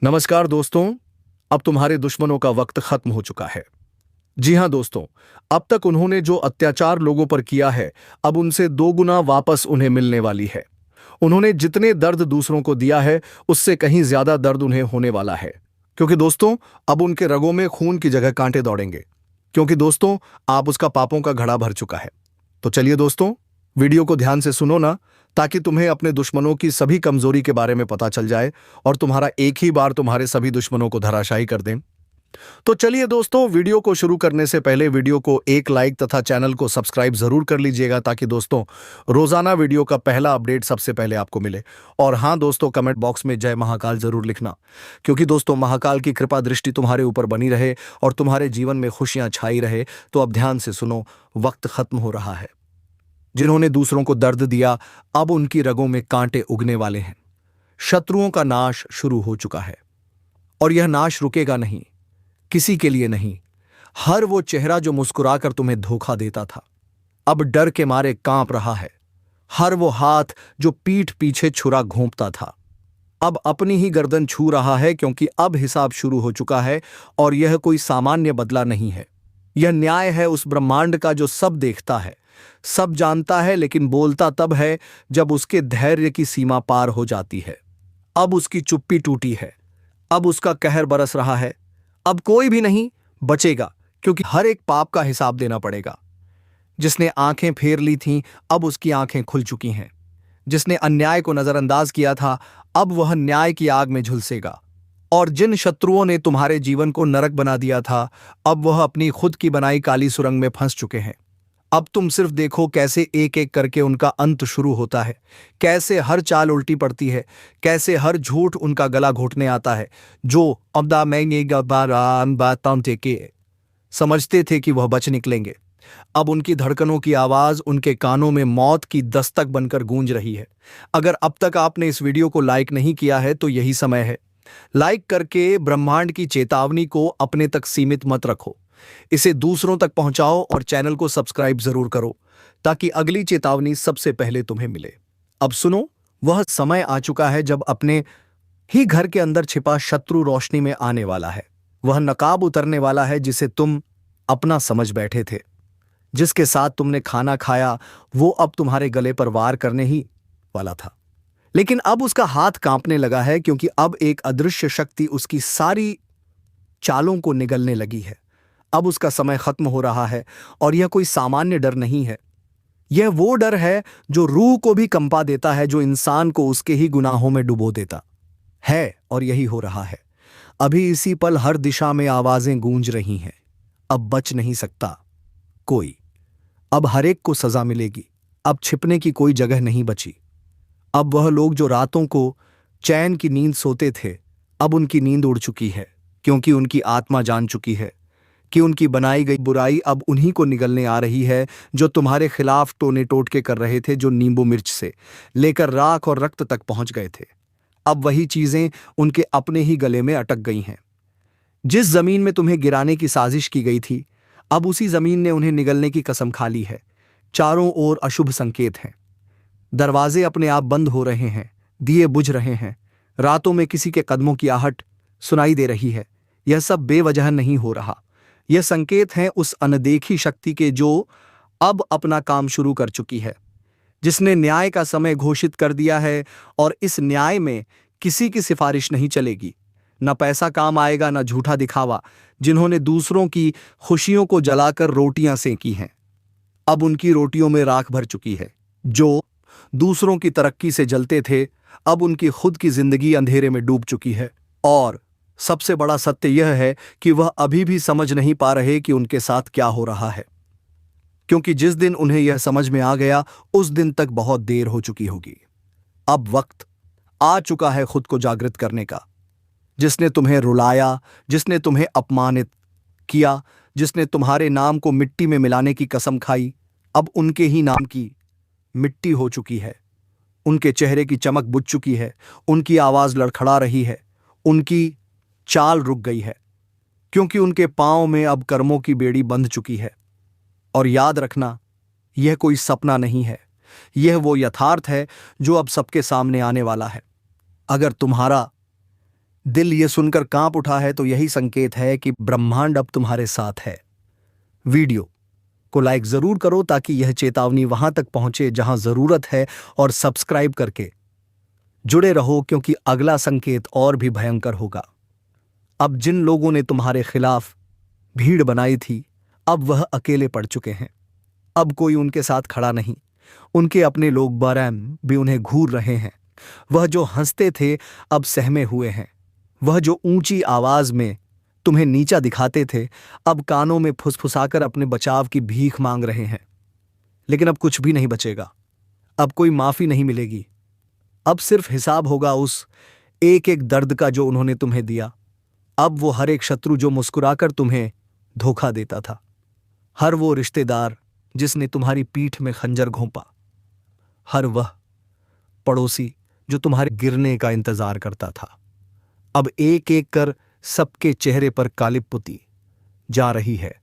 नमस्कार दोस्तों। अब तुम्हारे दुश्मनों का वक्त खत्म हो चुका है। जी हां दोस्तों, अब तक उन्होंने जो अत्याचार लोगों पर किया है, अब उनसे दो गुना वापस उन्हें मिलने वाली है। उन्होंने जितने दर्द दूसरों को दिया है, उससे कहीं ज्यादा दर्द उन्हें होने वाला है। क्योंकि दोस्तों, अब उनके रगों में खून की जगह कांटे दौड़ेंगे। क्योंकि दोस्तों, आप उसका पापों का घड़ा भर चुका है। तो चलिए दोस्तों, वीडियो को ध्यान से सुनो ना, ताकि तुम्हें अपने दुश्मनों की सभी कमजोरी के बारे में पता चल जाए और तुम्हारा एक ही बार तुम्हारे सभी दुश्मनों को धराशायी कर दें। तो चलिए दोस्तों, वीडियो को शुरू करने से पहले वीडियो को एक लाइक तथा चैनल को सब्सक्राइब जरूर कर लीजिएगा, ताकि दोस्तों रोजाना वीडियो का पहला अपडेट सबसे पहले आपको मिले। और हाँ दोस्तों, कमेंट बॉक्स में जय महाकाल जरूर लिखना, क्योंकि दोस्तों महाकाल की कृपा दृष्टि तुम्हारे ऊपर बनी रहे और तुम्हारे जीवन में खुशियां छाई रहे। तो अब ध्यान से सुनो, वक्त खत्म हो रहा है। जिन्होंने दूसरों को दर्द दिया, अब उनकी रगों में कांटे उगने वाले हैं। शत्रुओं का नाश शुरू हो चुका है और यह नाश रुकेगा नहीं, किसी के लिए नहीं। हर वो चेहरा जो मुस्कुराकर तुम्हें धोखा देता था, अब डर के मारे कांप रहा है। हर वो हाथ जो पीठ पीछे छुरा घोंपता था, अब अपनी ही गर्दन छू रहा है, क्योंकि अब हिसाब शुरू हो चुका है। और यह कोई सामान्य बदला नहीं है, यह न्याय है उस ब्रह्मांड का जो सब देखता है, सब जानता है, लेकिन बोलता तब है जब उसके धैर्य की सीमा पार हो जाती है। अब उसकी चुप्पी टूटी है, अब उसका कहर बरस रहा है। अब कोई भी नहीं बचेगा, क्योंकि हर एक पाप का हिसाब देना पड़ेगा। जिसने आंखें फेर ली थीं, अब उसकी आंखें खुल चुकी हैं। जिसने अन्याय को नजरअंदाज किया था, अब वह न्याय की आग में झुलसेगा। और जिन शत्रुओं ने तुम्हारे जीवन को नरक बना दिया था, अब वह अपनी खुद की बनाई काली सुरंग में फंस चुके हैं। अब तुम सिर्फ देखो कैसे एक एक करके उनका अंत शुरू होता है, कैसे हर चाल उल्टी पड़ती है, कैसे हर झूठ उनका गला घोटने आता है। जो अब्दा मैंगे के समझते थे कि वह बच निकलेंगे, अब उनकी धड़कनों की आवाज उनके कानों में मौत की दस्तक बनकर गूंज रही है। अगर अब तक आपने इस वीडियो को लाइक नहीं किया है, तो यही समय है। लाइक करके ब्रह्मांड की चेतावनी को अपने तक सीमित मत रखो, इसे दूसरों तक पहुंचाओ और चैनल को सब्सक्राइब जरूर करो, ताकि अगली चेतावनी सबसे पहले तुम्हें मिले। अब सुनो, वह समय आ चुका है जब अपने ही घर के अंदर छिपा शत्रु रोशनी में आने वाला है। वह नकाब उतरने वाला है जिसे तुम अपना समझ बैठे थे, जिसके साथ तुमने खाना खाया, वो अब तुम्हारे गले पर वार करने ही वाला था। लेकिन अब उसका हाथ कांपने लगा है, क्योंकि अब एक अदृश्य शक्ति उसकी सारी चालों को निगलने लगी है। अब उसका समय खत्म हो रहा है, और यह कोई सामान्य डर नहीं है। यह वो डर है जो रूह को भी कंपा देता है, जो इंसान को उसके ही गुनाहों में डुबो देता है। और यही हो रहा है। अभी इसी पल हर दिशा में आवाजें गूंज रही हैं। अब बच नहीं सकता कोई, अब हर एक को सजा मिलेगी। अब छिपने की कोई जगह नहीं बची। अब वह लोग जो रातों को चैन की नींद सोते थे, अब उनकी नींद उड़ चुकी है, क्योंकि उनकी आत्मा जान चुकी है कि उनकी बनाई गई बुराई अब उन्हीं को निगलने आ रही है, जो तुम्हारे खिलाफ टोने टोटके कर रहे थे, जो नींबू मिर्च से लेकर राख और रक्त तक पहुंच गए थे। अब वही चीजें उनके अपने ही गले में अटक गई हैं। जिस जमीन में तुम्हें गिराने की साजिश की गई थी, अब उसी जमीन ने उन्हें निगलने की कसम खा ली है। चारों ओर अशुभ संकेत हैं। दरवाजे अपने आप बंद हो रहे हैं, दिए बुझ रहे हैं, रातों में किसी के कदमों की आहट सुनाई दे रही है। यह सब बेवजह नहीं हो रहा। यह संकेत हैं उस अनदेखी शक्ति के, जो अब अपना काम शुरू कर चुकी है, जिसने न्याय का समय घोषित कर दिया है। और इस न्याय में किसी की सिफारिश नहीं चलेगी, न पैसा काम आएगा, न झूठा दिखावा। जिन्होंने दूसरों की खुशियों को जलाकर रोटियां सेंकी हैं, अब उनकी रोटियों में राख भर चुकी है। जो दूसरों की तरक्की से जलते थे, अब उनकी खुद की जिंदगी अंधेरे में डूब चुकी है। और सबसे बड़ा सत्य यह है कि वह अभी भी समझ नहीं पा रहे कि उनके साथ क्या हो रहा है, क्योंकि जिस दिन उन्हें यह समझ में आ गया, उस दिन तक बहुत देर हो चुकी होगी। अब वक्त आ चुका है खुद को जागृत करने का। जिसने तुम्हें रुलाया, जिसने तुम्हें अपमानित किया, जिसने तुम्हारे नाम को मिट्टी में मिलाने की कसम खाई, अब उनके ही नाम की मिट्टी हो चुकी है। उनके चेहरे की चमक बुझ चुकी है, उनकी आवाज लड़खड़ा रही है, उनकी चाल रुक गई है, क्योंकि उनके पांव में अब कर्मों की बेड़ी बंध चुकी है। और याद रखना, यह कोई सपना नहीं है, यह वो यथार्थ है जो अब सबके सामने आने वाला है। अगर तुम्हारा दिल ये सुनकर कांप उठा है तो यही संकेत है कि ब्रह्मांड अब तुम्हारे साथ है। वीडियो को लाइक जरूर करो ताकि यह चेतावनी वहां तक पहुंचे जहां जरूरत है, और सब्सक्राइब करके जुड़े रहो क्योंकि अगला संकेत और भी भयंकर होगा। अब जिन लोगों ने तुम्हारे खिलाफ भीड़ बनाई थी, अब वह अकेले पड़ चुके हैं। अब कोई उनके साथ खड़ा नहीं। उनके अपने लोग बरैम भी उन्हें घूर रहे हैं। वह जो हंसते थे अब सहमे हुए हैं। वह जो ऊंची आवाज में तुम्हें नीचा दिखाते थे अब कानों में फुसफुसाकर अपने बचाव की भीख मांग रहे हैं। लेकिन अब कुछ भी नहीं बचेगा। अब कोई माफी नहीं मिलेगी। अब सिर्फ हिसाब होगा उस एक एक दर्द का जो उन्होंने तुम्हें दिया। अब वो हर एक शत्रु जो मुस्कुराकर तुम्हें धोखा देता था, हर वो रिश्तेदार जिसने तुम्हारी पीठ में खंजर घोंपा, हर वह पड़ोसी जो तुम्हारे गिरने का इंतजार करता था, अब एक एक कर सबके चेहरे पर कालिप पुती जा रही है।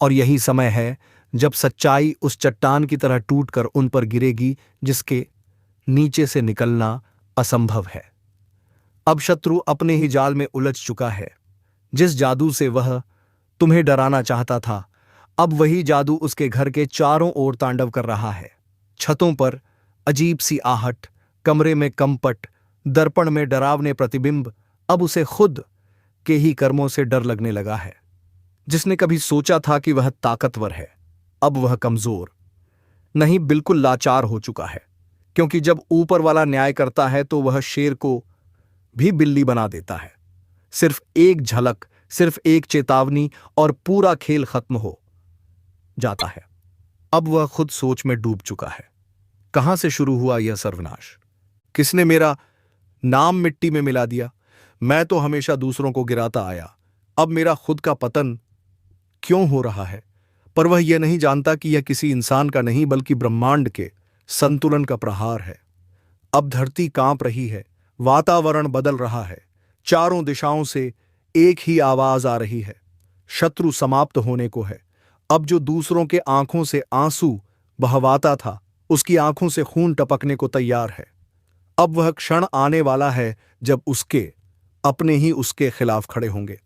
और यही समय है जब सच्चाई उस चट्टान की तरह टूटकर उन पर गिरेगी जिसके नीचे से निकलना असंभव है। अब शत्रु अपने ही जाल में उलझ चुका है। जिस जादू से वह तुम्हें डराना चाहता था, अब वही जादू उसके घर के चारों ओर तांडव कर रहा है। छतों पर अजीब सी आहट, कमरे में कंपट, दर्पण में डरावने प्रतिबिंब। अब उसे खुद के ही कर्मों से डर लगने लगा है। जिसने कभी सोचा था कि वह ताकतवर है, अब वह कमजोर नहीं बिल्कुल लाचार हो चुका है। क्योंकि जब ऊपर वाला न्याय करता है तो वह शेर को भी बिल्ली बना देता है। सिर्फ एक झलक, सिर्फ एक चेतावनी और पूरा खेल खत्म हो जाता है। अब वह खुद सोच में डूब चुका है। कहां से शुरू हुआ यह सर्वनाश? किसने मेरा नाम मिट्टी में मिला दिया? मैं तो हमेशा दूसरों को गिराता आया, अब मेरा खुद का पतन क्यों हो रहा है? पर वह यह नहीं जानता कि यह किसी इंसान का नहीं बल्कि ब्रह्मांड के संतुलन का प्रहार है। अब धरती कांप रही है, वातावरण बदल रहा है, चारों दिशाओं से एक ही आवाज आ रही है। शत्रु समाप्त होने को है। अब जो दूसरों के आंखों से आंसू बहवाता था, उसकी आंखों से खून टपकने को तैयार है। अब वह क्षण आने वाला है जब उसके अपने ही उसके खिलाफ खड़े होंगे।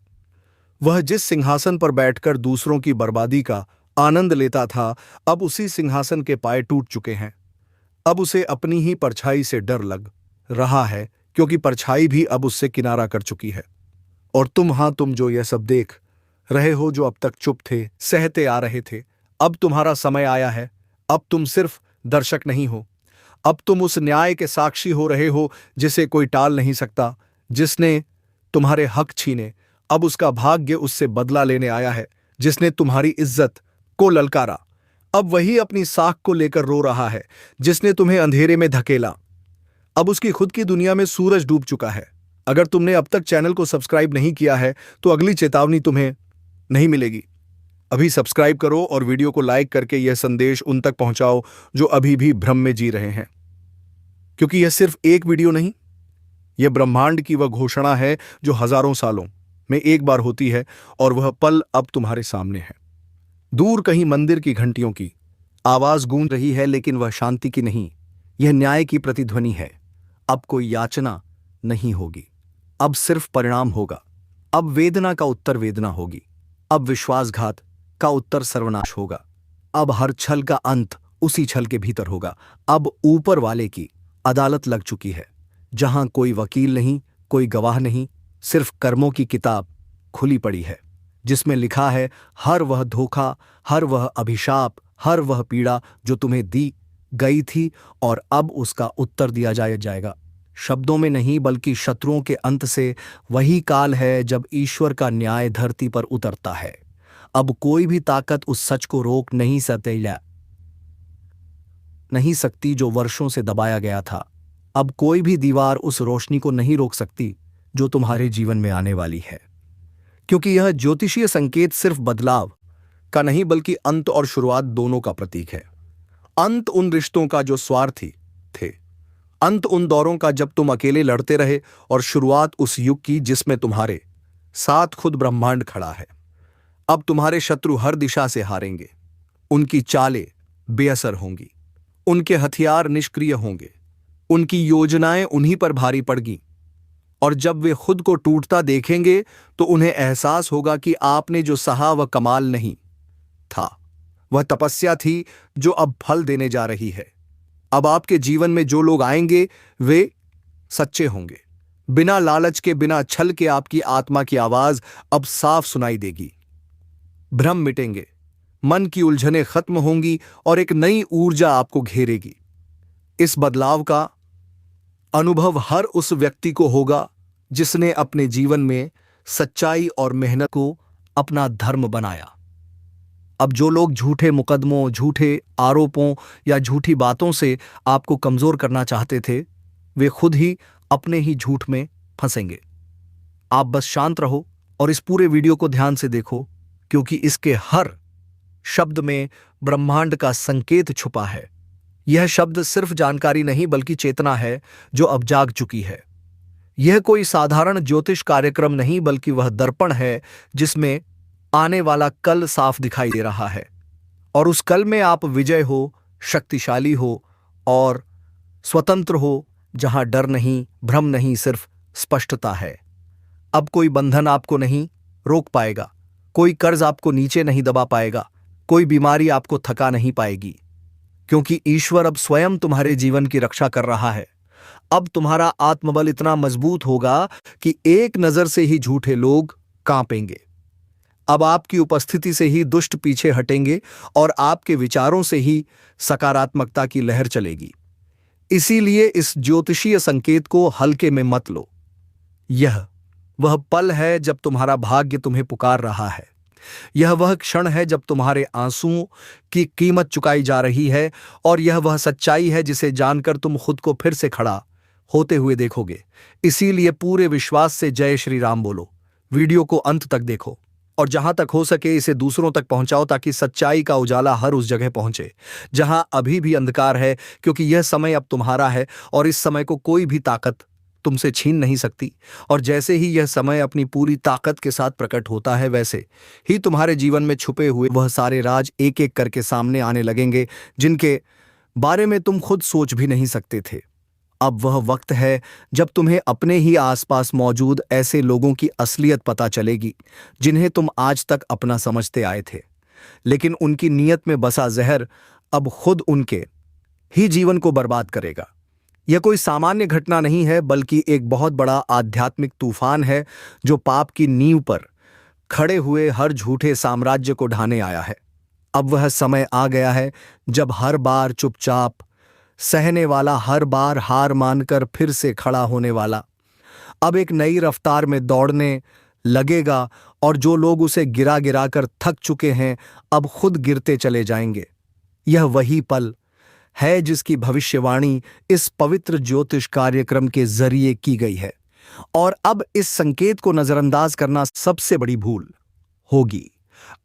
वह जिस सिंहासन पर बैठकर दूसरों की बर्बादी का आनंद लेता था, अब उसी सिंहासन के पाए टूट चुके हैं। अब उसे अपनी ही परछाई से डर लग रहा है, क्योंकि परछाई भी अब उससे किनारा कर चुकी है। और तुम जो यह सब देख रहे हो, जो अब तक चुप थे, सहते आ रहे थे, अब तुम्हारा समय आया है। अब तुम सिर्फ दर्शक नहीं हो, अब तुम उस न्याय के साक्षी हो रहे हो जिसे कोई टाल नहीं सकता। जिसने तुम्हारे हक छीने, अब उसका भाग्य उससे बदला लेने आया है। जिसने तुम्हारी इज्जत को ललकारा, अब वही अपनी साख को लेकर रो रहा है। जिसने तुम्हें अंधेरे में धकेला, अब उसकी खुद की दुनिया में सूरज डूब चुका है। अगर तुमने अब तक चैनल को सब्सक्राइब नहीं किया है तो अगली चेतावनी तुम्हें नहीं मिलेगी। अभी सब्सक्राइब करो और वीडियो को लाइक करके यह संदेश उन तक पहुंचाओ जो अभी भी भ्रम में जी रहे हैं। क्योंकि यह सिर्फ एक वीडियो नहीं, यह ब्रह्मांड की वह घोषणा है जो हजारों सालों में एक बार होती है, और वह पल अब तुम्हारे सामने है। दूर कहीं मंदिर की घंटियों की आवाज गूंज रही है, लेकिन वह शांति की नहीं, यह न्याय की प्रतिध्वनि है। अब कोई याचना नहीं होगी, अब सिर्फ परिणाम होगा। अब वेदना का उत्तर वेदना होगी, अब विश्वासघात का उत्तर सर्वनाश होगा। अब हर छल का अंत उसी छल के भीतर होगा। अब ऊपर वाले की अदालत लग चुकी है, जहां कोई वकील नहीं, कोई गवाह नहीं, सिर्फ कर्मों की किताब खुली पड़ी है, जिसमें लिखा है हर वह धोखा, हर वह अभिशाप, हर वह पीड़ा जो तुम्हें दी गई थी, और अब उसका उत्तर दिया जाएगा। शब्दों में नहीं बल्कि शत्रुओं के अंत से। वही काल है जब ईश्वर का न्याय धरती पर उतरता है। अब कोई भी ताकत उस सच को रोक नहीं सकती जो वर्षों से दबाया गया था। अब कोई भी दीवार उस रोशनी को नहीं रोक सकती जो तुम्हारे जीवन में आने वाली है। क्योंकि यह ज्योतिषीय संकेत सिर्फ बदलाव का नहीं बल्कि अंत और शुरुआत दोनों का प्रतीक है। अंत उन रिश्तों का जो स्वार्थी थे, अंत उन दौरों का जब तुम अकेले लड़ते रहे, और शुरुआत उस युग की जिसमें तुम्हारे साथ खुद ब्रह्मांड खड़ा है। अब तुम्हारे शत्रु हर दिशा से हारेंगे, उनकी चालें बेअसर होंगी, उनके हथियार निष्क्रिय होंगे, उनकी योजनाएं उन्हीं पर भारी पड़गी, और जब वे खुद को टूटता देखेंगे तो उन्हें एहसास होगा कि आपने जो सहा वह कमाल नहीं था, वह तपस्या थी जो अब फल देने जा रही है। अब आपके जीवन में जो लोग आएंगे वे सच्चे होंगे, बिना लालच के, बिना छल के। आपकी आत्मा की आवाज अब साफ सुनाई देगी। भ्रम मिटेंगे, मन की उलझनें खत्म होंगी और एक नई ऊर्जा आपको घेरेगी। इस बदलाव का अनुभव हर उस व्यक्ति को होगा जिसने अपने जीवन में सच्चाई और मेहनत को अपना धर्म बनाया। अब जो लोग झूठे मुकदमों, झूठे आरोपों या झूठी बातों से आपको कमजोर करना चाहते थे, वे खुद ही अपने ही झूठ में फंसेंगे। आप बस शांत रहो और इस पूरे वीडियो को ध्यान से देखो, क्योंकि इसके हर शब्द में ब्रह्मांड का संकेत छुपा है। यह शब्द सिर्फ जानकारी नहीं बल्कि चेतना है जो अब जाग चुकी है। यह कोई साधारण ज्योतिष कार्यक्रम नहीं बल्कि वह दर्पण है जिसमें आने वाला कल साफ दिखाई दे रहा है। और उस कल में आप विजय हो, शक्तिशाली हो और स्वतंत्र हो, जहां डर नहीं, भ्रम नहीं, सिर्फ स्पष्टता है। अब कोई बंधन आपको नहीं रोक पाएगा, कोई कर्ज आपको नीचे नहीं दबा पाएगा, कोई बीमारी आपको थका नहीं पाएगी, क्योंकि ईश्वर अब स्वयं तुम्हारे जीवन की रक्षा कर रहा है। अब तुम्हारा आत्मबल इतना मजबूत होगा कि एक नजर से ही झूठे लोग कांपेंगे। अब आपकी उपस्थिति से ही दुष्ट पीछे हटेंगे और आपके विचारों से ही सकारात्मकता की लहर चलेगी। इसीलिए इस ज्योतिषीय संकेत को हल्के में मत लो। यह वह पल है जब तुम्हारा भाग्य तुम्हें पुकार रहा है। यह वह क्षण है जब तुम्हारे आंसुओं की कीमत चुकाई जा रही है, और यह वह सच्चाई है जिसे जानकर तुम खुद को फिर से खड़ा होते हुए देखोगे। इसीलिए पूरे विश्वास से जय श्री राम बोलो। वीडियो को अंत तक देखो और जहां तक हो सके इसे दूसरों तक पहुंचाओ, ताकि सच्चाई का उजाला हर उस जगह पहुंचे जहां अभी भी अंधकार है, क्योंकि यह समय अब तुम्हारा है और इस समय को कोई भी ताकत तुमसे छीन नहीं सकती। और जैसे ही यह समय अपनी पूरी ताकत के साथ प्रकट होता है, वैसे ही तुम्हारे जीवन में छुपे हुए वह सारे राज एक एक करके सामने आने लगेंगे जिनके बारे में तुम खुद सोच भी नहीं सकते थे। अब वह वक्त है जब तुम्हें अपने ही आसपास मौजूद ऐसे लोगों की असलियत पता चलेगी जिन्हें तुम आज तक अपना समझते आए थे, लेकिन उनकी नीयत में बसा जहर अब खुद उनके ही जीवन को बर्बाद करेगा। यह कोई सामान्य घटना नहीं है बल्कि एक बहुत बड़ा आध्यात्मिक तूफान है जो पाप की नींव पर खड़े हुए हर झूठे साम्राज्य को ढाने आया है। अब वह समय आ गया है जब हर बार चुपचाप सहने वाला, हर बार हार मानकर फिर से खड़ा होने वाला, अब एक नई रफ्तार में दौड़ने लगेगा, और जो लोग उसे गिरा गिरा कर थक चुके हैं अब खुद गिरते चले जाएंगे। यह वही पल है जिसकी भविष्यवाणी इस पवित्र ज्योतिष कार्यक्रम के जरिए की गई है, और अब इस संकेत को नजरअंदाज करना सबसे बड़ी भूल होगी।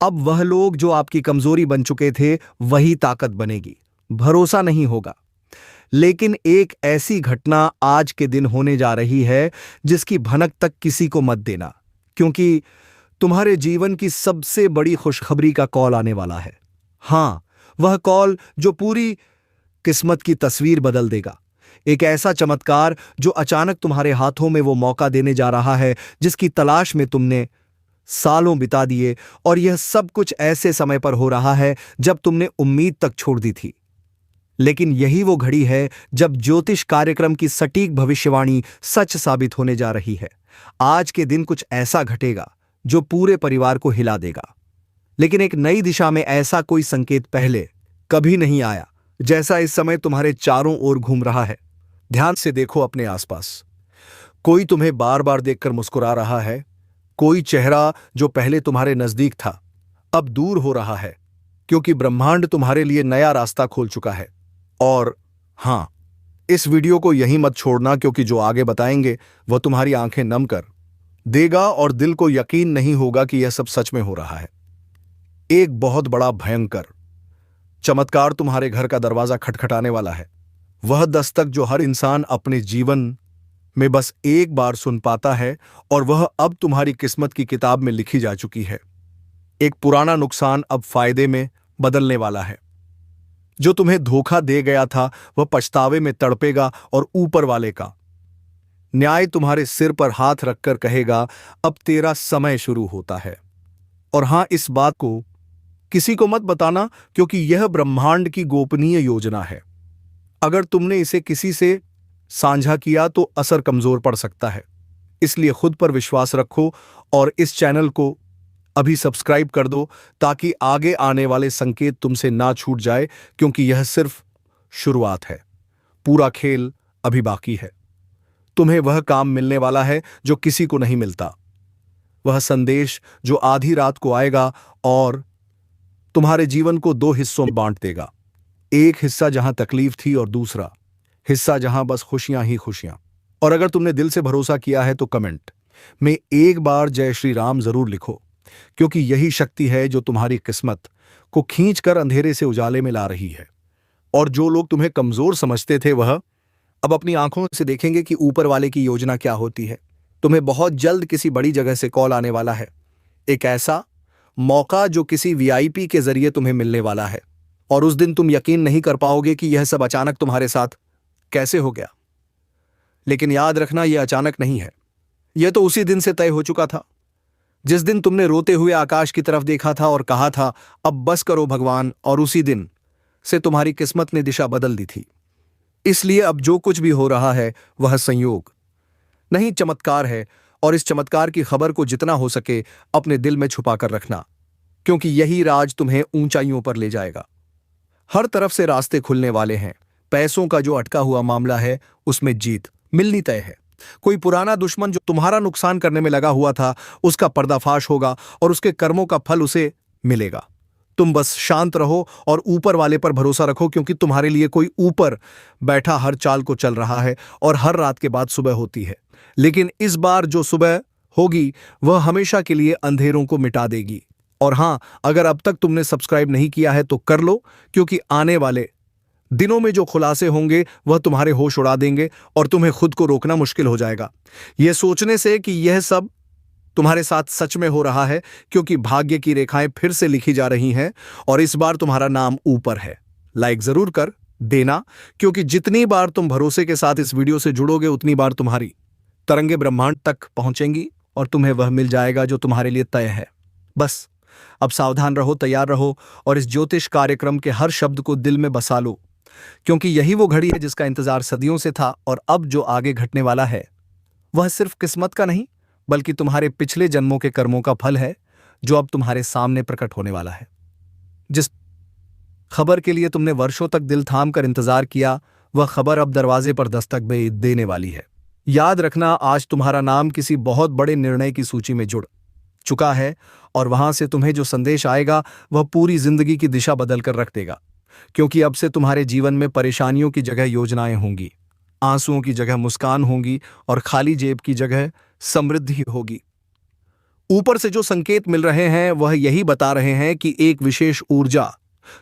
अब वह लोग जो आपकी कमजोरी बन चुके थे वही ताकत बनेगी। भरोसा नहीं होगा, लेकिन एक ऐसी घटना आज के दिन होने जा रही है जिसकी भनक तक किसी को मत देना, क्योंकि तुम्हारे जीवन की सबसे बड़ी खुशखबरी का कॉल आने वाला है। हां, वह कॉल जो पूरी किस्मत की तस्वीर बदल देगा। एक ऐसा चमत्कार जो अचानक तुम्हारे हाथों में वो मौका देने जा रहा है जिसकी तलाश में तुमने सालों बिता दिए, और यह सब कुछ ऐसे समय पर हो रहा है जब तुमने उम्मीद तक छोड़ दी थी। लेकिन यही वो घड़ी है जब ज्योतिष कार्यक्रम की सटीक भविष्यवाणी सच साबित होने जा रही है। आज के दिन कुछ ऐसा घटेगा जो पूरे परिवार को हिला देगा, लेकिन एक नई दिशा में ऐसा कोई संकेत पहले कभी नहीं आया जैसा इस समय तुम्हारे चारों ओर घूम रहा है। ध्यान से देखो अपने आसपास। कोई तुम्हें बार बार देखकर मुस्कुरा रहा है, कोई चेहरा जो पहले तुम्हारे नजदीक था अब दूर हो रहा है, क्योंकि ब्रह्मांड तुम्हारे लिए नया रास्ता खोल चुका है। और हां, इस वीडियो को यहीं मत छोड़ना, क्योंकि जो आगे बताएंगे वह तुम्हारी आंखें नम कर देगा और दिल को यकीन नहीं होगा कि यह सब सच में हो रहा है। एक बहुत बड़ा भयंकर चमत्कार तुम्हारे घर का दरवाजा खटखटाने वाला है। वह दस्तक जो हर इंसान अपने जीवन में बस एक बार सुन पाता है, और वह अब तुम्हारी किस्मत की किताब में लिखी जा चुकी है। एक पुराना नुकसान अब फायदे में बदलने वाला है। जो तुम्हें धोखा दे गया था वह पछतावे में तड़पेगा और ऊपर वाले का न्याय तुम्हारे सिर पर हाथ रखकर कहेगा, अब तेरा समय शुरू होता है। और हां, इस बात को किसी को मत बताना, क्योंकि यह ब्रह्मांड की गोपनीय योजना है। अगर तुमने इसे किसी से साझा किया तो असर कमजोर पड़ सकता है। इसलिए खुद पर विश्वास रखो और इस चैनल को अभी सब्सक्राइब कर दो, ताकि आगे आने वाले संकेत तुमसे ना छूट जाए, क्योंकि यह सिर्फ शुरुआत है। पूरा खेल अभी बाकी है। तुम्हें वह काम मिलने वाला है जो किसी को नहीं मिलता, वह संदेश जो आधी रात को आएगा और तुम्हारे जीवन को दो हिस्सों में बांट देगा। एक हिस्सा जहां तकलीफ थी और दूसरा हिस्सा जहां बस खुशियां ही खुशियां। और अगर तुमने दिल से भरोसा किया है तो कमेंट में एक बार जय श्री राम जरूर लिखो, क्योंकि यही शक्ति है जो तुम्हारी किस्मत को खींचकर अंधेरे से उजाले में ला रही है। और जो लोग तुम्हें कमजोर समझते थे, वह अब अपनी आंखों से देखेंगे कि ऊपर वाले की योजना क्या होती है। तुम्हें बहुत जल्द किसी बड़ी जगह से कॉल आने वाला है, एक ऐसा मौका जो किसी वीआईपी के जरिए तुम्हें मिलने वाला है। और उस दिन तुम यकीन नहीं कर पाओगे कि यह सब अचानक तुम्हारे साथ कैसे हो गया। लेकिन याद रखना, यह अचानक नहीं है। यह तो उसी दिन से तय हो चुका था, जिस दिन तुमने रोते हुए आकाश की तरफ देखा था और कहा था, अब बस करो भगवान। और उसी दिन से तुम्हारी किस्मत ने दिशा बदल दी थी। इसलिए अब जो कुछ भी हो रहा है वह संयोग नहीं, चमत्कार है। और इस चमत्कार की खबर को जितना हो सके अपने दिल में छुपा कर रखना, क्योंकि यही राज तुम्हें ऊंचाइयों पर ले जाएगा। हर तरफ से रास्ते खुलने वाले हैं। पैसों का जो अटका हुआ मामला है, उसमें जीत मिलनी तय है। कोई पुराना दुश्मन जो तुम्हारा नुकसान करने में लगा हुआ था, उसका पर्दाफाश होगा और उसके कर्मों का फल उसे मिलेगा। तुम बस शांत रहो और ऊपर वाले पर भरोसा रखो, क्योंकि तुम्हारे लिए कोई ऊपर बैठा हर चाल को चल रहा है। और हर रात के बाद सुबह होती है, लेकिन इस बार जो सुबह होगी वह हमेशा के लिए अंधेरों को मिटा देगी। और हां, अगर अब तक तुमने सब्सक्राइब नहीं किया है तो कर लो, क्योंकि आने वाले दिनों में जो खुलासे होंगे वह तुम्हारे होश उड़ा देंगे और तुम्हें खुद को रोकना मुश्किल हो जाएगा, यह सोचने से कि यह सब तुम्हारे साथ सच में हो रहा है, क्योंकि भाग्य की रेखाएं फिर से लिखी जा रही हैं और इस बार तुम्हारा नाम ऊपर है। लाइक जरूर कर देना, क्योंकि जितनी बार तुम भरोसे के साथ इस वीडियो से जुड़ोगे, उतनी बार तुम्हारी तरंगे ब्रह्मांड तक पहुंचेंगी और तुम्हें वह मिल जाएगा जो तुम्हारे लिए तय है। बस अब सावधान रहो, तैयार रहो और इस ज्योतिष कार्यक्रम के हर शब्द को दिल में बसा लो, क्योंकि यही वो घड़ी है जिसका इंतजार सदियों से था। और अब जो आगे घटने वाला है वह सिर्फ किस्मत का नहीं, बल्कि तुम्हारे पिछले जन्मों के कर्मों का फल है, जो अब तुम्हारे सामने प्रकट होने वाला है। जिस खबर के लिए तुमने वर्षों तक दिल थाम कर इंतजार किया, वह खबर अब दरवाजे पर दस्तक देने वाली है। याद रखना, आज तुम्हारा नाम किसी बहुत बड़े निर्णय की सूची में जुड़ चुका है और वहां से तुम्हें जो संदेश आएगा वह पूरी जिंदगी की दिशा बदल कर रख देगा, क्योंकि अब से तुम्हारे जीवन में परेशानियों की जगह योजनाएं होंगी, आंसुओं की जगह मुस्कान होंगी और खाली जेब की जगह समृद्धि होगी। ऊपर से जो संकेत मिल रहे हैं वह यही बता रहे हैं कि एक विशेष ऊर्जा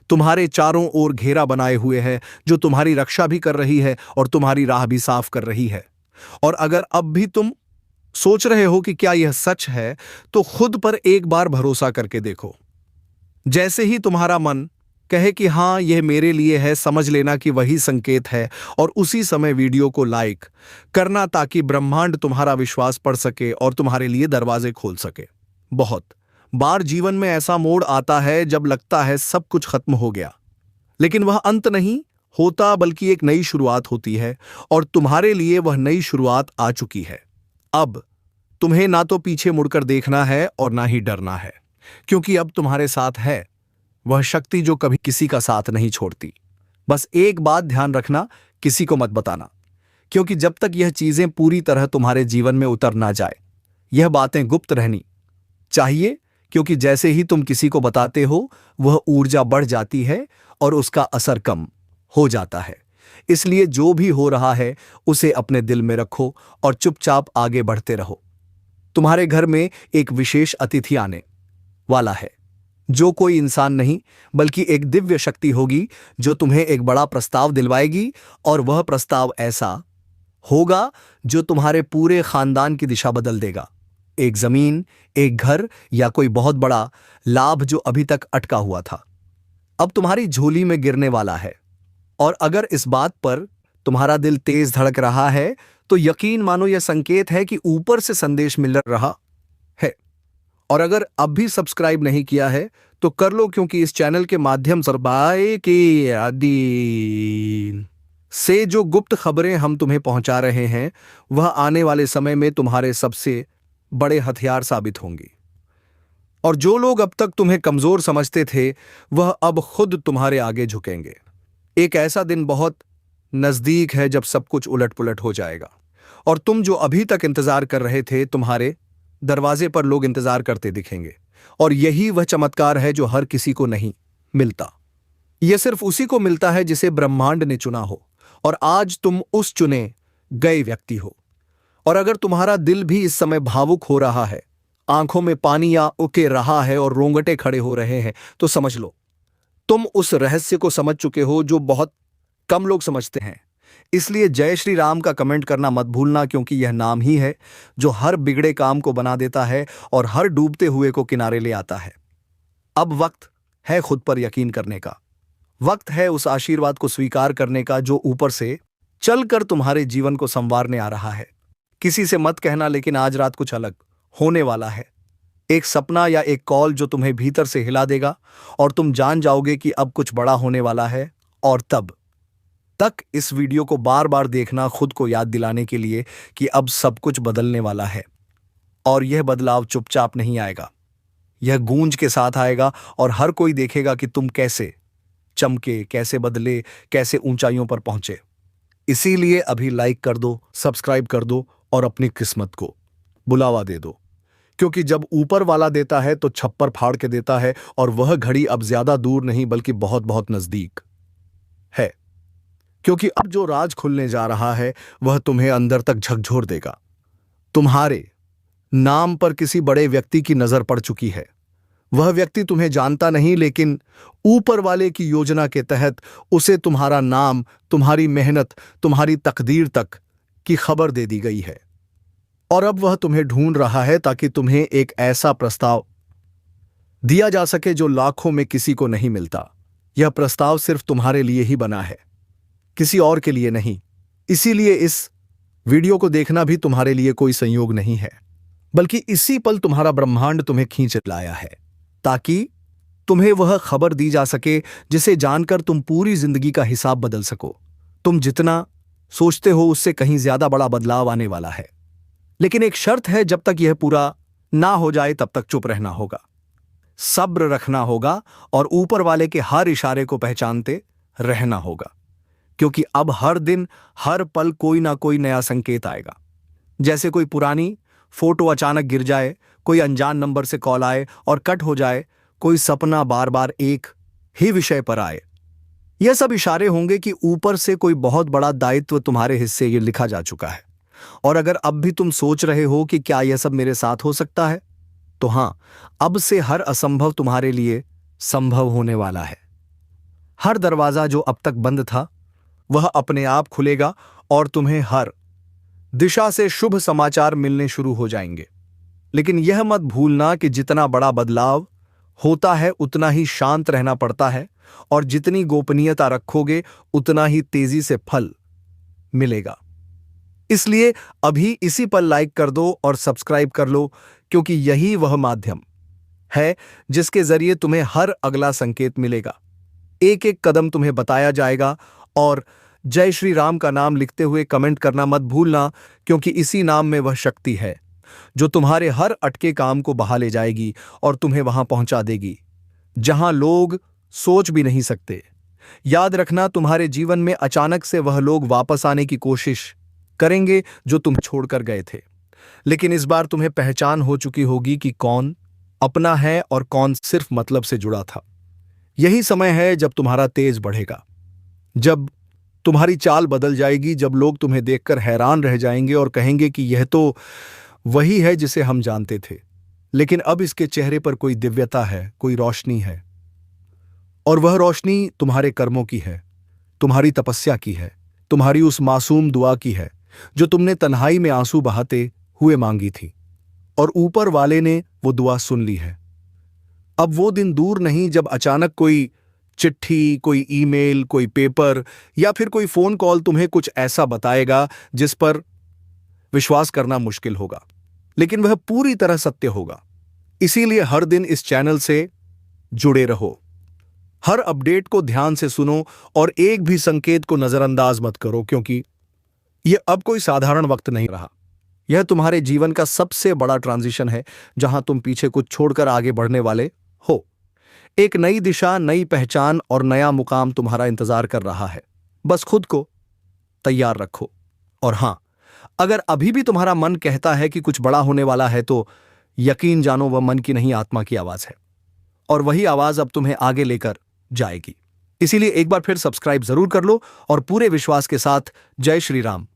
तुम्हारे चारों ओर घेरा बनाए हुए है, जो तुम्हारी रक्षा भी कर रही है और तुम्हारी राह भी साफ कर रही है। और अगर अब भी तुम सोच रहे हो कि क्या यह सच है, तो खुद पर एक बार भरोसा करके देखो। जैसे ही तुम्हारा मन कहे कि हां, यह मेरे लिए है, समझ लेना कि वही संकेत है। और उसी समय वीडियो को लाइक करना, ताकि ब्रह्मांड तुम्हारा विश्वास पढ़ सके और तुम्हारे लिए दरवाजे खोल सके। बहुत बार जीवन में ऐसा मोड़ आता है जब लगता है सब कुछ खत्म हो गया, लेकिन वह अंत नहीं होता, बल्कि एक नई शुरुआत होती है। और तुम्हारे लिए वह नई शुरुआत आ चुकी है। अब तुम्हें ना तो पीछे मुड़कर देखना है और ना ही डरना है, क्योंकि अब तुम्हारे साथ है वह शक्ति जो कभी किसी का साथ नहीं छोड़ती। बस एक बात ध्यान रखना, किसी को मत बताना, क्योंकि जब तक यह चीजें पूरी तरह तुम्हारे जीवन में उतर ना जाए, यह बातें गुप्त रहनी चाहिए। क्योंकि जैसे ही तुम किसी को बताते हो, वह ऊर्जा बढ़ जाती है और उसका असर कम हो जाता है। इसलिए जो भी हो रहा है उसे अपने दिल में रखो और चुपचाप आगे बढ़ते रहो। तुम्हारे घर में एक विशेष अतिथि आने वाला है, जो कोई इंसान नहीं बल्कि एक दिव्य शक्ति होगी, जो तुम्हें एक बड़ा प्रस्ताव दिलवाएगी। और वह प्रस्ताव ऐसा होगा जो तुम्हारे पूरे खानदान की दिशा बदल देगा। एक जमीन, एक घर या कोई बहुत बड़ा लाभ जो अभी तक अटका हुआ था, अब तुम्हारी झोली में गिरने वाला है। और अगर इस बात पर तुम्हारा दिल तेज धड़क रहा है, तो यकीन मानो यह संकेत है कि ऊपर से संदेश मिल रहा है। और अगर अब भी सब्सक्राइब नहीं किया है तो कर लो, क्योंकि इस चैनल के माध्यम से बाय के अधीन से जो गुप्त खबरें हम तुम्हें पहुंचा रहे हैं वह आने वाले समय में तुम्हारे सबसे बड़े हथियार साबित होंगी। और जो लोग अब तक तुम्हें कमजोर समझते थे वह अब खुद तुम्हारे आगे झुकेंगे। एक ऐसा दिन बहुत नजदीक है जब सब कुछ उलट पुलट हो जाएगा और तुम जो अभी तक इंतजार कर रहे थे, तुम्हारे दरवाजे पर लोग इंतजार करते दिखेंगे। और यही वह चमत्कार है जो हर किसी को नहीं मिलता। यह सिर्फ उसी को मिलता है जिसे ब्रह्मांड ने चुना हो, और आज तुम उस चुने गए व्यक्ति हो। और अगर तुम्हारा दिल भी इस समय भावुक हो रहा है, आंखों में पानी या उके रहा है और रोंगटे खड़े हो रहे हैं, तो समझ लो तुम उस रहस्य को समझ चुके हो जो बहुत कम लोग समझते हैं। इसलिए जय श्री राम का कमेंट करना मत भूलना, क्योंकि यह नाम ही है जो हर बिगड़े काम को बना देता है और हर डूबते हुए को किनारे ले आता है। अब वक्त है खुद पर यकीन करने का, वक्त है उस आशीर्वाद को स्वीकार करने का जो ऊपर से चलकर तुम्हारे जीवन को संवारने आ रहा है। किसी से मत कहना, लेकिन आज रात कुछ अलग होने वाला है। एक सपना या एक कॉल जो तुम्हें भीतर से हिला देगा और तुम जान जाओगे कि अब कुछ बड़ा होने वाला है। और तब तक इस वीडियो को बार बार देखना, खुद को याद दिलाने के लिए कि अब सब कुछ बदलने वाला है। और यह बदलाव चुपचाप नहीं आएगा, यह गूंज के साथ आएगा और हर कोई देखेगा कि तुम कैसे चमके, कैसे बदले, कैसे ऊंचाइयों पर पहुंचे। इसीलिए अभी लाइक कर दो, सब्सक्राइब कर दो और अपनी किस्मत को बुलावा दे दो, क्योंकि जब ऊपर वाला देता है तो छप्पर फाड़ के देता है, और वह घड़ी अब ज्यादा दूर नहीं बल्कि बहुत बहुत नजदीक है। क्योंकि अब जो राज खुलने जा रहा है वह तुम्हें अंदर तक झकझोर देगा। तुम्हारे नाम पर किसी बड़े व्यक्ति की नजर पड़ चुकी है। वह व्यक्ति तुम्हें जानता नहीं, लेकिन ऊपर वाले की योजना के तहत उसे तुम्हारा नाम, तुम्हारी मेहनत, तुम्हारी तकदीर तक की खबर दे दी गई है। और अब वह तुम्हें ढूंढ रहा है ताकि तुम्हें एक ऐसा प्रस्ताव दिया जा सके जो लाखों में किसी को नहीं मिलता। यह प्रस्ताव सिर्फ तुम्हारे लिए ही बना है, किसी और के लिए नहीं। इसीलिए इस वीडियो को देखना भी तुम्हारे लिए कोई संयोग नहीं है, बल्कि इसी पल तुम्हारा ब्रह्मांड तुम्हें खींच लाया है, ताकि तुम्हें वह खबर दी जा सके जिसे जानकर तुम पूरी जिंदगी का हिसाब बदल सको। तुम जितना सोचते हो उससे कहीं ज्यादा बड़ा बदलाव आने वाला है। लेकिन एक शर्त है, जब तक यह पूरा ना हो जाए तब तक चुप रहना होगा, सब्र रखना होगा और ऊपर वाले के हर इशारे को पहचानते रहना होगा। क्योंकि अब हर दिन, हर पल कोई ना कोई नया संकेत आएगा। जैसे कोई पुरानी फोटो अचानक गिर जाए, कोई अनजान नंबर से कॉल आए और कट हो जाए, कोई सपना बार बार एक ही विषय पर आए। यह सब इशारे होंगे कि ऊपर से कोई बहुत बड़ा दायित्व तुम्हारे हिस्से ये लिखा जा चुका है। और अगर अब भी तुम सोच रहे हो कि क्या यह सब मेरे साथ हो सकता है, तो हां, अब से हर असंभव तुम्हारे लिए संभव होने वाला है। हर दरवाजा जो अब तक बंद था वह अपने आप खुलेगा और तुम्हें हर दिशा से शुभ समाचार मिलने शुरू हो जाएंगे। लेकिन यह मत भूलना कि जितना बड़ा बदलाव होता है उतना ही शांत रहना पड़ता है, और जितनी गोपनीयता रखोगे उतना ही तेजी से फल मिलेगा। इसलिए अभी इसी पर लाइक कर दो और सब्सक्राइब कर लो, क्योंकि यही वह माध्यम है जिसके जरिए तुम्हें हर अगला संकेत मिलेगा। एक एक कदम तुम्हें बताया जाएगा। और जय श्री राम का नाम लिखते हुए कमेंट करना मत भूलना, क्योंकि इसी नाम में वह शक्ति है जो तुम्हारे हर अटके काम को बहा ले जाएगी और तुम्हें वहां पहुंचा देगी जहां लोग सोच भी नहीं सकते। याद रखना, तुम्हारे जीवन में अचानक से वह लोग वापस आने की कोशिश करेंगे जो तुम छोड़कर गए थे, लेकिन इस बार तुम्हें पहचान हो चुकी होगी कि कौन अपना है और कौन सिर्फ मतलब से जुड़ा था। यही समय है जब तुम्हारा तेज बढ़ेगा, जब तुम्हारी चाल बदल जाएगी, जब लोग तुम्हें देखकर हैरान रह जाएंगे और कहेंगे कि यह तो वही है जिसे हम जानते थे, लेकिन अब इसके चेहरे पर कोई दिव्यता है, कोई रोशनी है। और वह रोशनी तुम्हारे कर्मों की है, तुम्हारी तपस्या की है, तुम्हारी उस मासूम दुआ की है जो तुमने तन्हाई में आंसू बहाते हुए मांगी थी, और ऊपर वाले ने वो दुआ सुन ली है। अब वो दिन दूर नहीं जब अचानक कोई चिट्ठी, कोई ईमेल, कोई पेपर या फिर कोई फोन कॉल तुम्हें कुछ ऐसा बताएगा जिस पर विश्वास करना मुश्किल होगा, लेकिन वह पूरी तरह सत्य होगा। इसीलिए हर दिन इस चैनल से जुड़े रहो, हर अपडेट को ध्यान से सुनो और एक भी संकेत को नजरअंदाज मत करो, क्योंकि यह अब कोई साधारण वक्त नहीं रहा। यह तुम्हारे जीवन का सबसे बड़ा ट्रांजिशन है, जहां तुम पीछे कुछ छोड़कर आगे बढ़ने वाले हो। एक नई दिशा, नई पहचान और नया मुकाम तुम्हारा इंतजार कर रहा है। बस खुद को तैयार रखो। और हां, अगर अभी भी तुम्हारा मन कहता है कि कुछ बड़ा होने वाला है, तो यकीन जानो वह मन की नहीं, आत्मा की आवाज है। और वही आवाज अब तुम्हें आगे लेकर जाएगी। इसीलिए एक बार फिर सब्सक्राइब जरूर कर लो और पूरे विश्वास के साथ जय श्री राम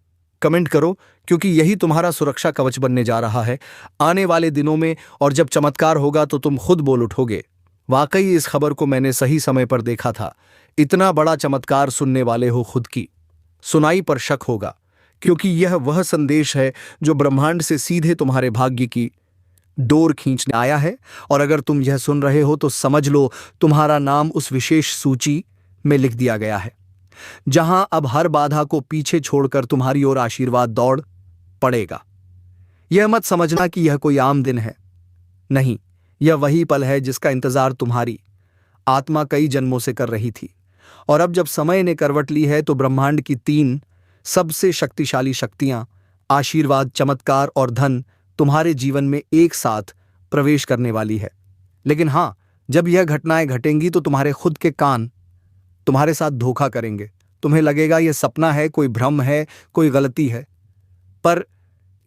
कमेंट करो, क्योंकि यही तुम्हारा सुरक्षा कवच बनने जा रहा है आने वाले दिनों में। और जब चमत्कार होगा तो तुम खुद बोल उठोगे, वाकई इस खबर को मैंने सही समय पर देखा था। इतना बड़ा चमत्कार सुनने वाले हो, खुद की सुनाई पर शक होगा, क्योंकि यह वह संदेश है जो ब्रह्मांड से सीधे तुम्हारे भाग्य की डोर खींचने आया है। और अगर तुम यह सुन रहे हो तो समझ लो, तुम्हारा नाम उस विशेष सूची में लिख दिया गया है, जहां अब हर बाधा को पीछे छोड़कर तुम्हारी ओर आशीर्वाद दौड़ पड़ेगा। यह मत समझना कि यह कोई आम दिन है, नहीं, यह वही पल है जिसका इंतजार तुम्हारी आत्मा कई जन्मों से कर रही थी। और अब जब समय ने करवट ली है, तो ब्रह्मांड की 3 सबसे शक्तिशाली शक्तियां, आशीर्वाद, चमत्कार और धन, तुम्हारे जीवन में एक साथ प्रवेश करने वाली है। लेकिन हां, जब यह घटनाएं घटेंगी तो तुम्हारे खुद के कान तुम्हारे साथ धोखा करेंगे। तुम्हें लगेगा यह सपना है, कोई भ्रम है, कोई गलती है। पर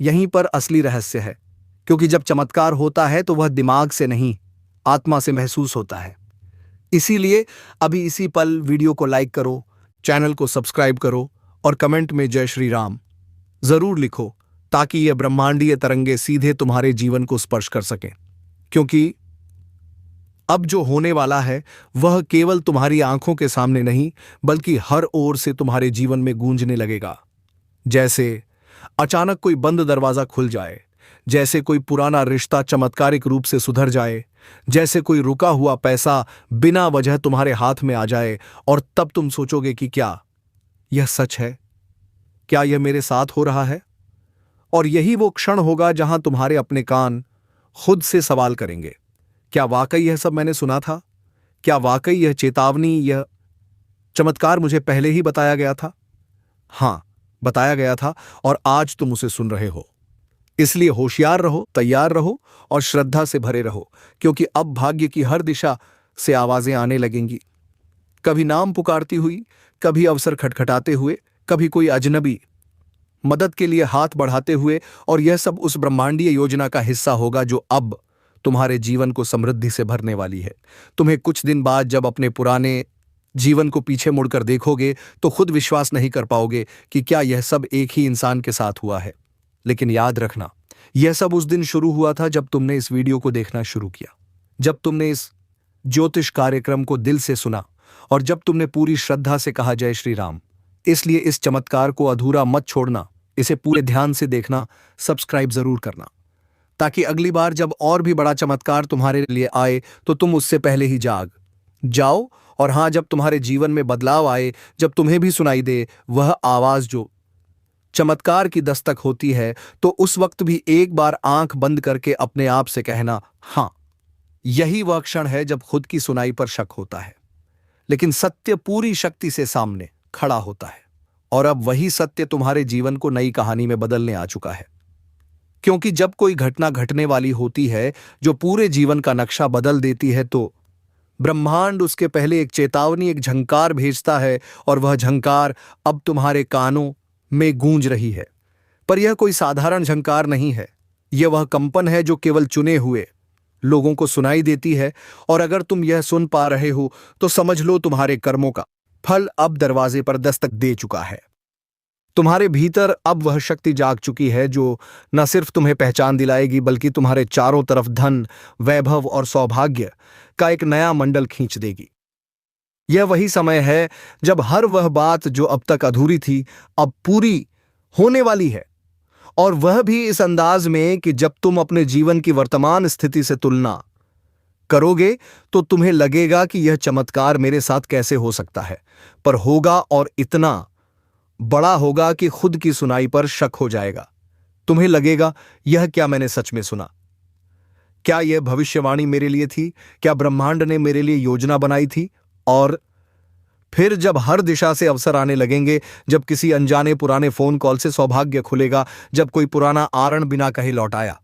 यहीं पर असली रहस्य है, क्योंकि जब चमत्कार होता है तो वह दिमाग से नहीं, आत्मा से महसूस होता है। इसीलिए अभी इसी पल वीडियो को लाइक करो, चैनल को सब्सक्राइब करो और कमेंट में जय श्री राम जरूर लिखो, ताकि यह ब्रह्मांडीय तरंगे सीधे तुम्हारे जीवन को स्पर्श कर सकें। क्योंकि अब जो होने वाला है वह केवल तुम्हारी आंखों के सामने नहीं, बल्कि हर ओर से तुम्हारे जीवन में गूंजने लगेगा। जैसे अचानक कोई बंद दरवाजा खुल जाए, जैसे कोई पुराना रिश्ता चमत्कारिक रूप से सुधर जाए, जैसे कोई रुका हुआ पैसा बिना वजह तुम्हारे हाथ में आ जाए। और तब तुम सोचोगे कि क्या यह सच है? क्या यह मेरे साथ हो रहा है? और यही वो क्षण होगा जहां तुम्हारे अपने कान खुद से सवाल करेंगे, क्या वाकई यह सब मैंने सुना था? क्या वाकई यह चेतावनी, यह चमत्कार मुझे पहले ही बताया गया था? हां, बताया गया था, और आज तुम उसे सुन रहे हो। इसलिए होशियार रहो, तैयार रहो और श्रद्धा से भरे रहो, क्योंकि अब भाग्य की हर दिशा से आवाजें आने लगेंगी। कभी नाम पुकारती हुई, कभी अवसर खटखटाते हुए, कभी कोई अजनबी मदद के लिए हाथ बढ़ाते हुए। और यह सब उस ब्रह्मांडीय योजना का हिस्सा होगा जो अब तुम्हारे जीवन को समृद्धि से भरने वाली है। तुम्हें कुछ दिन बाद जब अपने पुराने जीवन को पीछे मुड़कर देखोगे तो खुद विश्वास नहीं कर पाओगे कि क्या यह सब एक ही इंसान के साथ हुआ है। लेकिन याद रखना, यह सब उस दिन शुरू हुआ था जब तुमने इस वीडियो को देखना शुरू किया, जब तुमने इस ज्योतिष कार्यक्रम को दिल से सुना और जब तुमने पूरी श्रद्धा से कहा जय श्री राम। इसलिए इस चमत्कार को अधूरा मत छोड़ना, इसे पूरे ध्यान से देखना, सब्सक्राइब जरूर करना, ताकि अगली बार जब और भी बड़ा चमत्कार तुम्हारे लिए आए तो तुम उससे पहले ही जाग जाओ। और हां, जब तुम्हारे जीवन में बदलाव आए, जब तुम्हें भी सुनाई दे वह आवाज जो चमत्कार की दस्तक होती है, तो उस वक्त भी एक बार आंख बंद करके अपने आप से कहना, हां, यही वह क्षण है जब खुद की सुनाई पर शक होता है, लेकिन सत्य पूरी शक्ति से सामने खड़ा होता है। और अब वही सत्य तुम्हारे जीवन को नई कहानी में बदलने आ चुका है। क्योंकि जब कोई घटना घटने वाली होती है जो पूरे जीवन का नक्शा बदल देती है, तो ब्रह्मांड उसके पहले एक चेतावनी, एक झंकार भेजता है, और वह झंकार अब तुम्हारे कानों में गूंज रही है। पर यह कोई साधारण झंकार नहीं है, यह वह कंपन है जो केवल चुने हुए लोगों को सुनाई देती है। और अगर तुम यह सुन पा रहे हो तो समझ लो तुम्हारे कर्मों का फल अब दरवाजे पर दस्तक दे चुका है। तुम्हारे भीतर अब वह शक्ति जाग चुकी है जो न सिर्फ तुम्हें पहचान दिलाएगी, बल्कि तुम्हारे चारों तरफ धन, वैभव और सौभाग्य का एक नया मंडल खींच देगी। यह वही समय है जब हर वह बात जो अब तक अधूरी थी अब पूरी होने वाली है, और वह भी इस अंदाज में कि जब तुम अपने जीवन की वर्तमान स्थिति से तुलना करोगे तो तुम्हें लगेगा कि यह चमत्कार मेरे साथ कैसे हो सकता है, पर होगा, और इतना बड़ा होगा कि खुद की सुनाई पर शक हो जाएगा। तुम्हें लगेगा, यह क्या मैंने सच में सुना? क्या यह भविष्यवाणी मेरे लिए थी? क्या ब्रह्मांड ने मेरे लिए योजना बनाई थी? और फिर जब हर दिशा से अवसर आने लगेंगे, जब किसी अनजाने पुराने फोन कॉल से सौभाग्य खुलेगा, जब कोई पुराना आरण बिना कहे लौटाया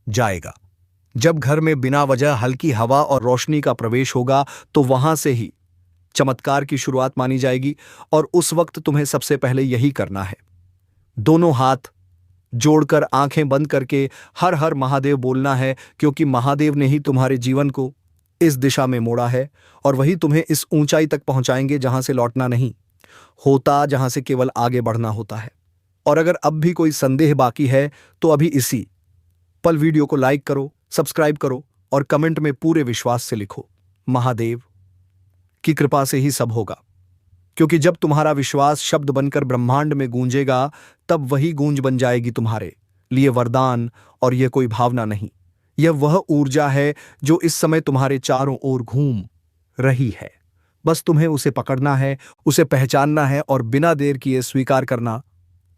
जाएगा, जब घर में बिना वजह हल्की हवा और रोशनी का प्रवेश होगा, तो वहां से ही चमत्कार की शुरुआत मानी जाएगी। और उस वक्त तुम्हें सबसे पहले यही करना है, दोनों हाथ जोड़कर आंखें बंद करके हर हर महादेव बोलना है, क्योंकि महादेव ने ही तुम्हारे जीवन को इस दिशा में मोड़ा है और वही तुम्हें इस ऊंचाई तक पहुंचाएंगे जहां से लौटना नहीं होता, जहां से केवल आगे बढ़ना होता है। और अगर अब भी कोई संदेह बाकी है तो अभी इसी पल वीडियो को लाइक करो, सब्सक्राइब करो और कमेंट में पूरे विश्वास से लिखो, महादेव की कृपा से ही सब होगा। क्योंकि जब तुम्हारा विश्वास शब्द बनकर ब्रह्मांड में गूंजेगा, तब वही गूंज बन जाएगी तुम्हारे लिए वरदान। और यह कोई भावना नहीं, यह वह ऊर्जा है जो इस समय तुम्हारे चारों ओर घूम रही है। बस तुम्हें उसे पकड़ना है, उसे पहचानना है और बिना देर किए स्वीकार करना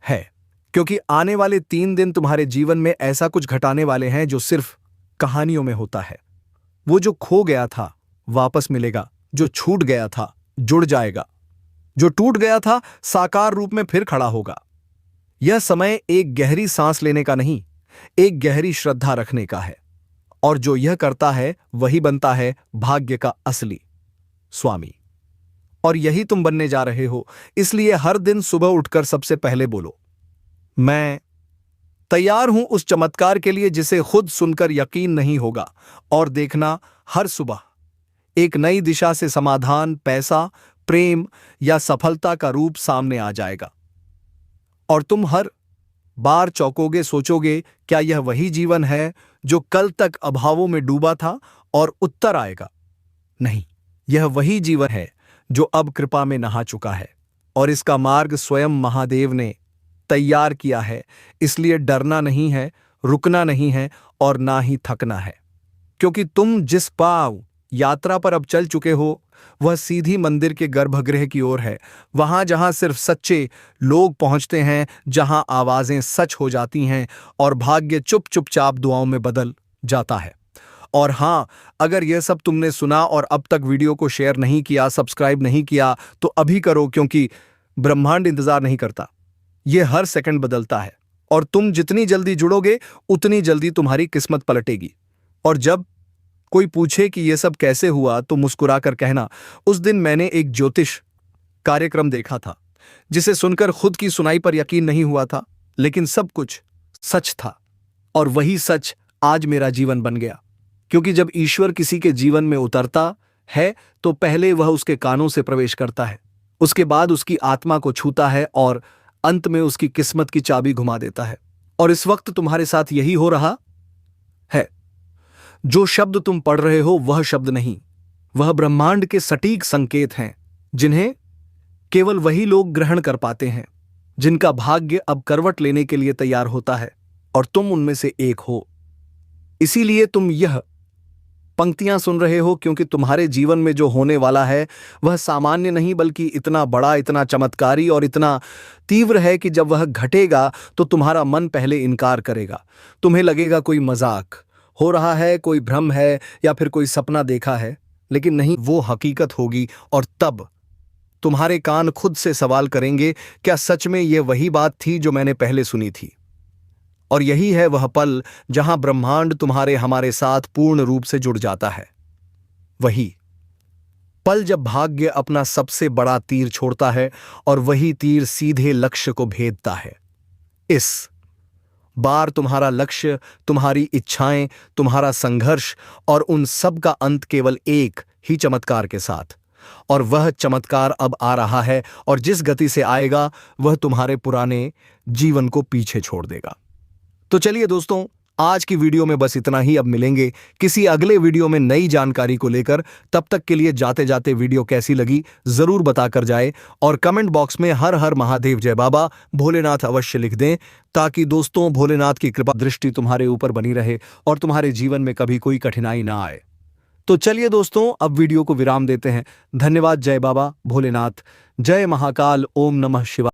है। क्योंकि आने वाले 3 दिन तुम्हारे जीवन में ऐसा कुछ घटाने वाले हैं जो सिर्फ कहानियों में होता है। वो जो खो गया था वापस मिलेगा, जो छूट गया था जुड़ जाएगा, जो टूट गया था साकार रूप में फिर खड़ा होगा। यह समय एक गहरी सांस लेने का नहीं, एक गहरी श्रद्धा रखने का है। और जो यह करता है वही बनता है भाग्य का असली स्वामी। और यही तुम बनने जा रहे हो। इसलिए हर दिन सुबह उठकर सबसे पहले बोलो, मैं तैयार हूं उस चमत्कार के लिए जिसे खुद सुनकर यकीन नहीं होगा। और देखना, हर सुबह एक नई दिशा से समाधान, पैसा, प्रेम या सफलता का रूप सामने आ जाएगा। और तुम हर बार चौंकोगे, सोचोगे, क्या यह वही जीवन है जो कल तक अभावों में डूबा था? और उत्तर आएगा, नहीं, यह वही जीवन है जो अब कृपा में नहा चुका है। और इसका मार्ग स्वयं महादेव ने तैयार किया है। इसलिए डरना नहीं है, रुकना नहीं है और ना ही थकना है। क्योंकि तुम जिस पाव यात्रा पर अब चल चुके हो, वह सीधी मंदिर के गर्भगृह की ओर है। वहां जहां सिर्फ सच्चे लोग पहुंचते हैं, जहां आवाजें सच हो जाती हैं और भाग्य चुपचाप दुआओं में बदल जाता है। और हां, अगर यह सब तुमने सुना और अब तक वीडियो को शेयर नहीं किया, सब्सक्राइब नहीं किया, तो अभी करो, क्योंकि ब्रह्मांड इंतजार नहीं करता। यह हर सेकंड बदलता है और तुम जितनी जल्दी जुड़ोगे उतनी जल्दी तुम्हारी किस्मत पलटेगी। और जब कोई पूछे कि यह सब कैसे हुआ, तो मुस्कुराकर कहना, उस दिन मैंने एक ज्योतिष कार्यक्रम देखा था जिसे सुनकर खुद की सुनाई पर यकीन नहीं हुआ था, लेकिन सब कुछ सच था। और वही सच आज मेरा जीवन बन गया। क्योंकि जब ईश्वर किसी के जीवन में उतरता है तो पहले वह उसके कानों से प्रवेश करता है, उसके बाद उसकी आत्मा को छूता है और अंत में उसकी किस्मत की चाबी घुमा देता है। और इस वक्त तुम्हारे साथ यही हो रहा है। जो शब्द तुम पढ़ रहे हो वह शब्द नहीं, वह ब्रह्मांड के सटीक संकेत हैं, जिन्हें केवल वही लोग ग्रहण कर पाते हैं जिनका भाग्य अब करवट लेने के लिए तैयार होता है। और तुम उनमें से एक हो। इसीलिए तुम यह पंक्तियां सुन रहे हो, क्योंकि तुम्हारे जीवन में जो होने वाला है वह सामान्य नहीं, बल्कि इतना बड़ा, इतना चमत्कारी और इतना तीव्र है कि जब वह घटेगा तो तुम्हारा मन पहले इनकार करेगा। तुम्हें लगेगा कोई मजाक हो रहा है, कोई भ्रम है या फिर कोई सपना देखा है, लेकिन नहीं, वो हकीकत होगी। और तब तुम्हारे कान खुद से सवाल करेंगे, क्या सच में ये वही बात थी जो मैंने पहले सुनी थी? और यही है वह पल जहां ब्रह्मांड तुम्हारे हमारे साथ पूर्ण रूप से जुड़ जाता है। वही पल जब भाग्य अपना सबसे बड़ा तीर छोड़ता है और वही तीर सीधे लक्ष्य को भेदता है। इस बार तुम्हारा लक्ष्य, तुम्हारी इच्छाएं, तुम्हारा संघर्ष और उन सब का अंत केवल एक ही चमत्कार के साथ। और वह चमत्कार अब आ रहा है, और जिस गति से आएगा वह तुम्हारे पुराने जीवन को पीछे छोड़ देगा। तो चलिए दोस्तों, आज की वीडियो में बस इतना ही। अब मिलेंगे किसी अगले वीडियो में नई जानकारी को लेकर। तब तक के लिए जाते जाते वीडियो कैसी लगी जरूर बताकर जाए, और कमेंट बॉक्स में हर हर महादेव, जय बाबा भोलेनाथ अवश्य लिख दें, ताकि दोस्तों भोलेनाथ की कृपा दृष्टि तुम्हारे ऊपर बनी रहे और तुम्हारे जीवन में कभी कोई कठिनाई ना आए। तो चलिए दोस्तों, अब वीडियो को विराम देते हैं। धन्यवाद। जय बाबा भोलेनाथ, जय महाकाल, ओम नमः शिवाय।